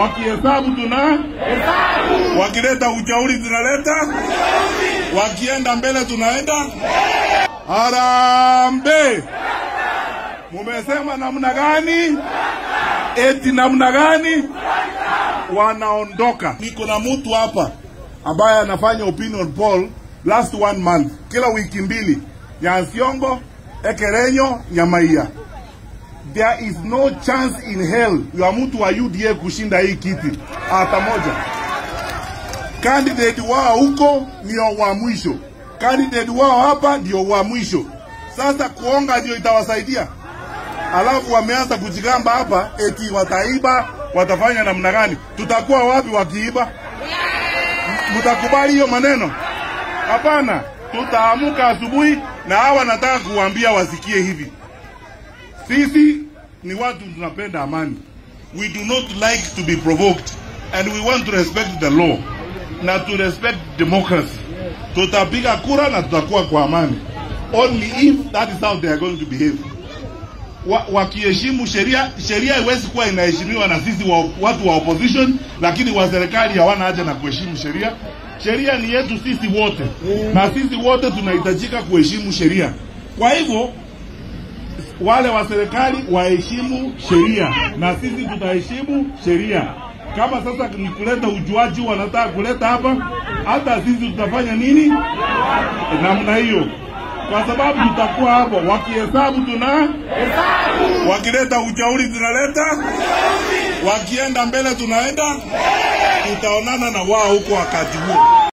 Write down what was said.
Wakihesabu hesabu, wakileta uchauri tunaleta, wakienda mbele tunaenda. Harambee! Mumesema namna gani? Eti namna gani? Wanaondoka. Niko na mtu hapa ambaye anafanya opinion poll last 1 month, kila wiki mbili, Nyansiongo, Ekerenyo, Nyamaiya. There is no chance in hell ya mtu wa UDA kushinda hii kiti hata moja. Candidate wao huko ndio wa mwisho, candidate wao hapa ndio wa mwisho. Sasa kuonga ndio itawasaidia? Alafu wameanza kujigamba hapa eti wataiba, watafanya namna gani? Tutakuwa wapi wakiiba? Mtakubali hiyo maneno? Hapana. Tutaamuka asubuhi na hawa nataka kuambia wasikie hivi. Sisi ni watu tunapenda amani. We do not like to be provoked, and we want to respect the law na to respect democracy. Tutapiga kura na tutakuwa kwa amani. Only if that is how they are going to behave. Wakiheshimu sheria, sheria haiwezi kuwa inaheshimiwa na sisi watu wa opposition, lakini wa serikali hawana haja na kuheshimu sheria. Sheria ni yetu sisi wote, na sisi wote tunahitajika kuheshimu sheria. Kwa hivyo wale wa serikali waheshimu sheria na sisi tutaheshimu sheria. Kama sasa ni kuleta ujuaji wanataka kuleta hapa, hata sisi tutafanya nini namna hiyo, kwa sababu tutakuwa hapo. Wakihesabu hesabu, wakileta uchauri tunaleta, wakienda mbele tunaenda. Tutaonana na wao huko wakati huo.